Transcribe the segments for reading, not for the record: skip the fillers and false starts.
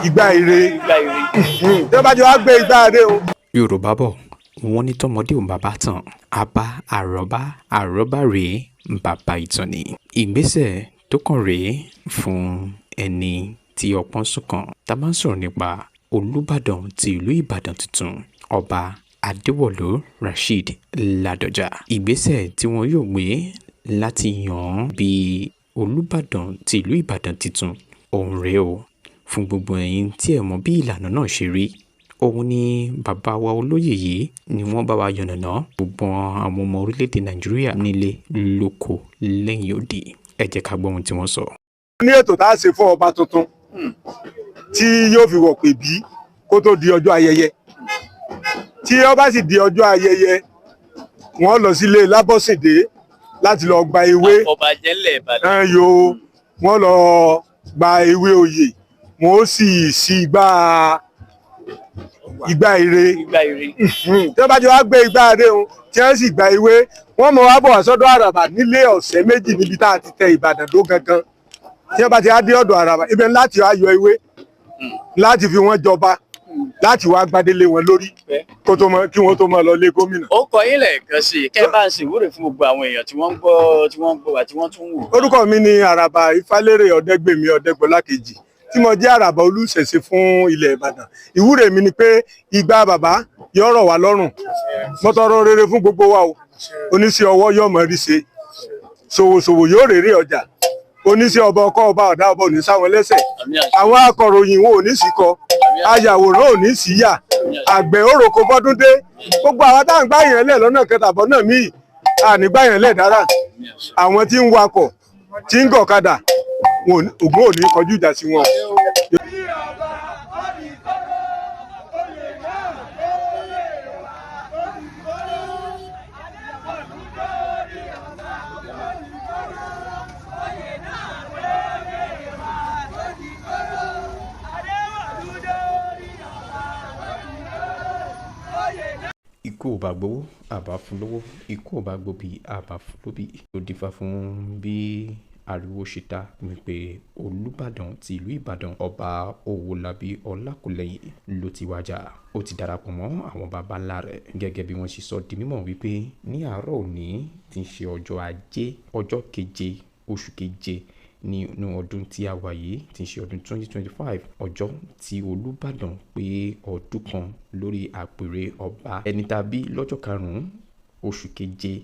ìgbà ire tí wọ́n bá jọ wá gbé ìgbà ire o. Yorùbá bọ̀ wọ́n ní tọmọdé ò bàbá tàn àbá àrọ́bá rèé bàbá ìtàn ni. Ìgbésẹ̀ tó kàn rèé fún ẹni tí ọpọ́n sún kàn. Tá bá ń sọ̀rọ̀ nípa Olúbàdàn ti ìlú Ìbàdàn tuntun Ọba Adéwọ̀lú Rasheed Ládọjà. Ìgbésẹ̀ tí wọn yóò gbé láti yàn án bí Olúbàdàn ti ìlú Ìbàdàn tuntun òun rèé o. Fún gbogbo ẹ̀yin tí ẹ mọ̀ bí ìlànà náà ṣe rí, òun ni bàbá wa olóyè yìí ni wọ́n bá wa yànnàná gbogbo àwọn ọmọ orílẹ̀-èdè Nàìjíríà nílé lóko lẹ́yìn odi. Ẹ jẹ́ ká gbọ́ ohun tí wọ́n sọ. Ní ètò tá a ṣe fún ọba tuntun tí yóò fi wọ̀ pé bí kó tó di ọjọ́ ayẹyẹ. Tí ó bá sì di ọjọ́ ayẹyẹ, wọ́n lọ sílé Lábọ́sìndé láti lọ gba ewé. Ọba jẹ́lẹ̀ Ìbàdàn. Wọ́n lọ gba ewé oyè, wọ́n ó sì sí ìgbà ire. Tí wọ́n bá jọ wá gbé ìgbà ire o, tí wọ́n sì gba ewé, wọ́n mọ̀ wá bọ̀ wá sọ́dọ̀ àràbà nílé ọ̀sẹ̀ méjì níbi tá a ti tẹ Ìbàdàn dó gangan. Tí wọ́n bá ti wá dé ọ̀dọ̀ àràbà, ibẹ̀ láti wá yọ ewé láti fi wọ́n jọba, láti wá gbadélé wọn lórí kí wọ́n tó máa lọ lé gómìnà. Ó kọ yín lẹ́ẹ̀kan sí i kẹ́ bá ń sì wúrè fún gbogbo àwọn èèyàn tí wọ́n ń gbọ́ àti wọ́n tún wò. Orúkọ mi ni àràbà Ifálérè Ọ̀dẹ́gbèmí Ọ̀dẹ́gbọlá kejì tí mo jẹ́ àràbà olùṣẹ̀ṣe fún ilẹ̀ Ìbàdàn. Ìwúre mi ni pé ìgbà bàbá yóò rọ̀ wá lọ́rùn. Mo tọrọ rere fún gbogbo wa o. Oníṣẹ́ ọwọ́ yóò mọ̀ rí ṣe, ṣòwòṣòwò yóò rèrè ọjà. Oníṣẹ́ ọba ọkọ ọba ọ̀dà ọba òní sáwọn lẹ́sẹ̀. Àwọn akọ̀ròyìn wọn ò ní sí kọ, ayàwòrán ò ní sí yà, àgbẹ̀ òròkó bọ́dún dé. Gbogbo àwọn tá à ń gbá yẹn lẹ̀ lọ́nà kẹtàbọ̀ náà míì àní gbá yẹn lẹ̀ dára. Àwọn tí ń wakọ̀ tí ń gọ̀kadà ògùn ò ní kọjú ìjà sí wọn. Ikú ò bá gbowó àbá fún lówó, ikú ò bá gbòbí àbá fún lóbì. Ó dífá fún bí ariwo ṣe ta wípé Olúbàdàn ti ìlú Ìbàdàn Ọba Owólabí Ọlákúlẹ́yìn ló ti wájà. Ó ti darapọ̀ mọ́ àwọn baba ńlá rẹ̀ gẹ́gẹ́ bí wọ́n ṣe sọ di mímọ̀ wípé ní àárọ̀ òní tí ń ṣe ọjọ́ Ajé ọjọ́ keje oṣù keje nínú ọdún tí a wà yìí tí ń ṣe ọdún 2025 ọjọ́ tí Olúbàdàn pé ọdún kan lórí àpèrè ọba ẹni tàbí lọ́jọ́ karùn-ún oṣù keje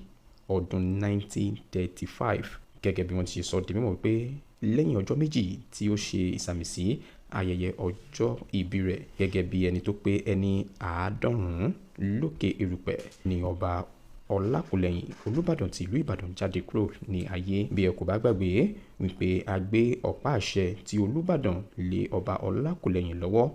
ọdún 1935 gẹ́gẹ́ bí wọ́n ti ṣe sọ di mímọ̀ wípé lẹ́yìn ọjọ́ méjì tí ó ṣe ìsàmìsí ayẹyẹ ọjọ́ ìbí rẹ̀ gẹ́gẹ́ bí ẹni tó pé ẹni 90 lókè erùpẹ̀ ni ọba Ọlákúlẹ́yìn Olúbàdàn ti ìlú Ìbàdàn jáde kúrò ní ayé. Bí ẹ kò bá gbàgbé wípé a gbé ọ̀pá àṣẹ tí Olúbàdàn lé ọba Ọlákúlẹ́yìn lọ́wọ́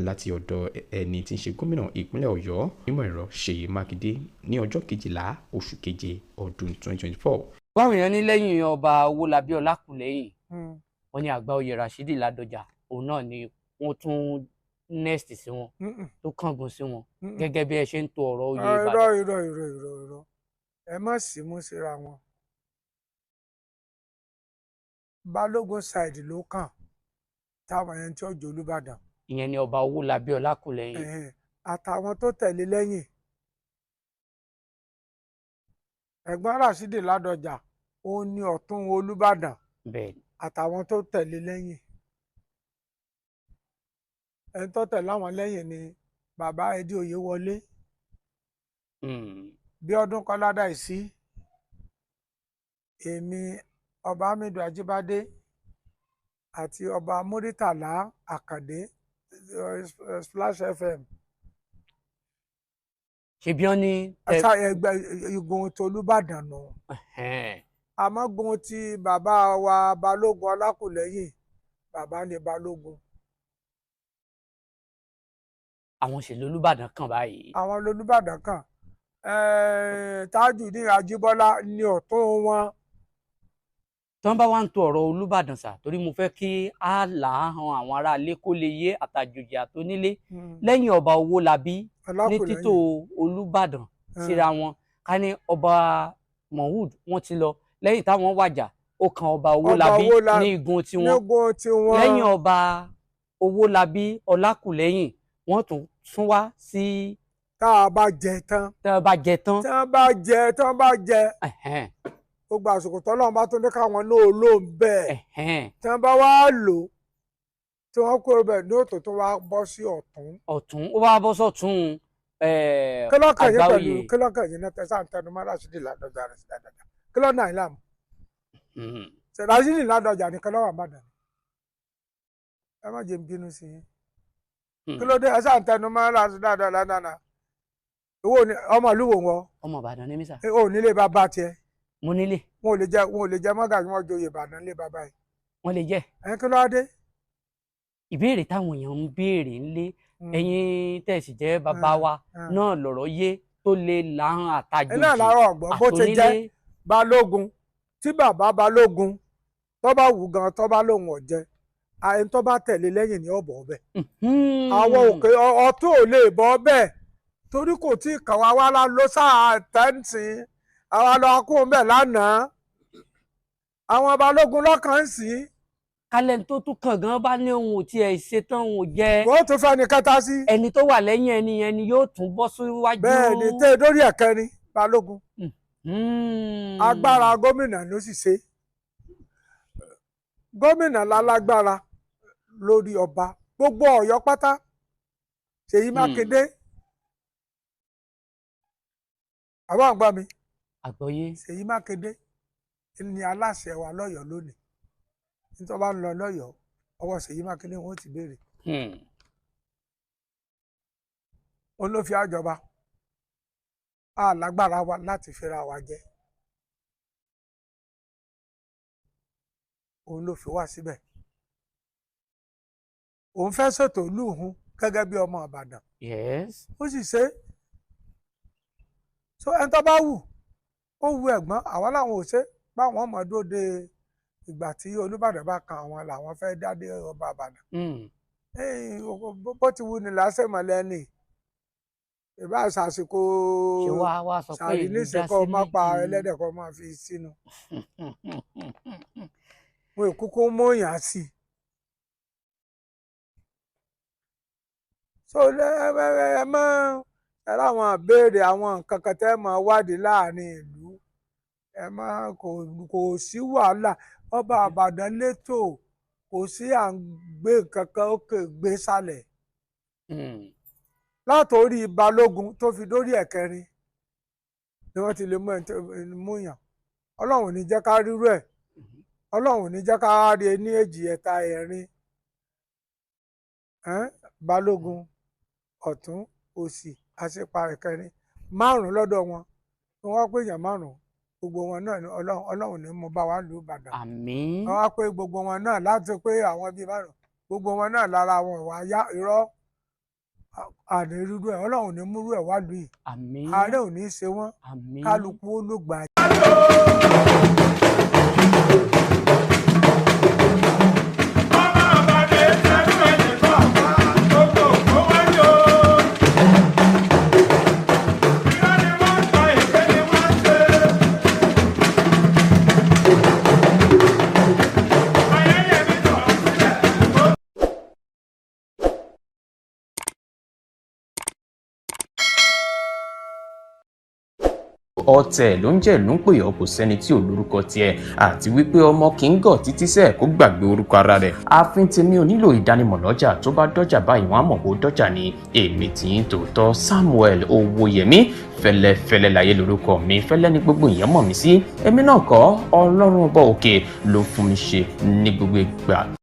láti ọ̀dọ̀ ẹni tí ń ṣe gómìnà ìpínlẹ̀ Ọ̀yọ́ onímọ̀ ẹ̀rọ Ṣèyí Mákindé ní ọjọ́ 12 oṣù keje ọdún 2024. Báwo yẹn ní lẹ́yìn ọba Owólabí Ọlákúlẹ́yìn wọ́n ní àgbà oyè Rasheed Ládọjà òun náà ni wọ́n tún next sí wọn tó kángun sí wọn gẹ́gẹ́ bí ẹ ṣe ń to ọ̀rọ̀ oyè Ìbàdàn. Irọ́ ẹ má sì mú síra wọn. Balógun side ló kàn táwọn ẹni tí ó jẹ́ Olúbàdàn. Ìyẹn ni ọba Owólabí Ọlákúlẹ́yìn. Àtàwọn tó tẹ̀lé lẹ́yìn. Ẹ̀gbọ́n Rasheed Ládọjà òun ni ọ̀tún Olúbàdàn àtàwọn tó tẹ̀lé lẹ́yìn. Ẹni tó tẹ̀lé àwọn lẹ́yìn ni bàbá Ẹdí Oyèwọlé, Bíọ́dún Kọ́ládàísí, èmi ọba Hamidu Ajíbádé àti ọba Múrítàlá Àkàndé Splash FM. Ṣebí wọ́n ní ẹgbẹ́ igun tó Olúbàdàn nù. Àmọ́ gun ti bàbá wa Balógun Ọlákúlẹ́yìn bàbá ní Balógun. Àwọn òṣèlú Olúbàdàn kan báyìí. Àwọn Olúbàdàn kan Tajudeen Ajíbọ́lá ní ọ̀tún wọn. Tí wọ́n bá wá ń to ọ̀rọ̀ Olúbàdàn sà torí mo fẹ́ kí á là á han àwọn aráalé kó lè yé àtàjòjì àtónílé lẹ́yìn ọba Owólabí ní títò Olúbàdàn síra wọn ká ní ọba Mohud wọ́n ti lọ lẹ́yìn táwọn wàjà ó kan ọba Owólabí ní igun tiwọn lẹ́yìn ọba Owólabí Ọlákùlẹ́yìn wọ́n tún sún wá sí. tá a bá jẹ tán. tá a bá jẹ tán. tí wọ́n bá jẹ. gbogbo àsìkò tọ́lọ́run bá tún ní káwọn náà lò ń bẹ́ẹ̀. tí wọ́n bá wá lò tí wọ́n kúrò bẹ́ẹ̀ ní òtò tó wá bọ́ sí ọ̀tún. ó wá bọ́ sọ̀tún Àgbáòye. kí lọ́kàn yìí náà tẹ̀sán tẹnumọ́ Rashidi Ládọjà rẹ̀ sí dáadáa kí lọ́nà ìlànà. Rashidi Ládọjà ní kí lọ́wọ́ àbàdàn. ẹ má jẹ́ bínú sí i. kí ló dé ẹ sáà tẹnumọ́ Rashidi dáadáa. ọmọ ìlú wo wọn. ọmọ Ìbàdàn ní mísà. o nílé bàbá tiẹ̀. mo nílé. wọn ò lè jẹ mọ́gà tí wọ́n joyè Ìbàdàn lé bàbá yìí. wọ́n lè jẹ́. kí ló dé. ìbéèrè táwọn èèyàn ń béèrè ńlé ẹ̀yin tẹ̀sí jẹ́ bàbá wa náà lọ̀rọ̀ yé tó lè láhàn àtàjòjì. iná làárọ̀ ọ̀gbọ́n bó ti jẹ́ Balógun tí bàbá Balógun tó bá wù gan tó bá lóun ọ̀jẹ́ àyè tó bá tẹ̀lé lẹ́yìn ní ọ̀bọ̀ ọbẹ̀. àwọn òkè ọ̀tún ò lè bọ́ ọbẹ̀ torí kò tí ì kàn wá ló sáà tẹ́ǹtì àwa lọ kó bẹ̀ lánàá àwọn Balógun lọ́kàn ń sìn. kálẹ̀ tó tún kàn gan bá ní ohun tí ẹ̀ ṣetán òun jẹ́. wọ́n tún fẹ́ ni kẹta sí. ẹni tó wà lẹ́yìn ẹni yóò tún bọ́ síwájú. bẹ́ẹ̀ ni tẹ́ lórí ẹ̀kẹrin Balógun. agbára gómìnà ló sì ṣe. gómìnà lálágbára lórí ọba gbogbo Ọ̀yọ́ pátá Ṣèyí Mákindé. àwọn àgbà mi. àgbọ́yé. Ṣèyí Mákindé ni aláṣẹ wa lọ́yọ̀ọ́ lónìí. nítorí wọ́n bá ń lọ lọ́yọ̀ọ́ ọwọ́ Ṣèyí Mákindé wọ́n ti béèrè. òun ló fi àjọba a lágbára wa láti fira wa jẹ òun ló fi wá síbẹ̀ òun fẹ́ ṣètò lùhùn gẹ́gẹ́ bí ọmọ Ìbàdàn. ó sì ṣe so ẹni tó bá wù ó wu ẹ̀gbọ́n àwọn làwọn ò ṣe báwọn ọmọ dúró de ìgbà tí Olúbàdàn bá kan àwọn làwọn fẹ́ dádé ọba Ìbàdàn. bó ti wù ní lásẹ̀ mọ́lẹ́ ni ìbá ṣàṣìkò ṣàrí níṣẹ́kọ̀ má pa ẹlẹ́dẹ̀ kọ́ máa fi sínú. mo ìkúkú mọ̀ọ́yàn sí. so ẹ mọ ẹ láwọn béèrè àwọn nǹkan kan tẹ́ mọ̀ wádìí láàrin ìlú ẹ má kò sí wàhálà ọba Ìbàdàn létò kò sí à ń gbé nǹkan kan òkè gbé sálẹ̀. látòrí Balógun tó fi dórí ẹ̀kẹrin ni wọ́n ti lè mú yàn Ọlọ́run ní jẹ́ ká rírú ẹ̀ Ọlọ́run ní jẹ́ ká rí ní èjì ẹ̀ta ẹ̀rin Balógun ọ̀tún òsì àṣepa ẹ̀kẹrin márùn lọ́dọ̀ wọn ni wọ́n pè yàn márùn gbogbo wọn náà ni Ọlọ́run ní mo bá wa lù Ìbàdàn. àmín. wọ́n wá pé gbogbo wọn náà láti pé àwọn bíi márùn gbogbo wọn náà lára wọn ìwà yá irọ́ àní rírú ẹ̀ Ọlọ́run ní múrú ẹ̀ wá lù yìí. àmín. ààrẹ ò ní í ṣe wọ́n. àmín. kálukú ó ló gbà. ọ̀tẹ̀ ló ń jẹ́ ló ń pè ọ́ kò sẹ́ni tí ò lórúkọ tiẹ̀ àti wípé ọmọ kì í gọ̀ títí sẹ́ẹ̀ kó gbàgbé orúkọ ara rẹ̀. ààfin tèmi ò nílò ìdánimọ̀ lọ́jà tó bá dọ́jà báyìí wọ́n á mọ̀ kó dọ́jà ni èmi tí ń tòótọ́ Samuel Owóyẹmí fẹ́lẹ́fẹ́lẹ́ láyé lórúkọ mi fẹ́lẹ́ ní gbogbo èèyàn mọ̀ mí sí èmi náà kọ́ Ọlọ́run ọba òkè ló fún mi ṣe ní gbogbo ìgbà.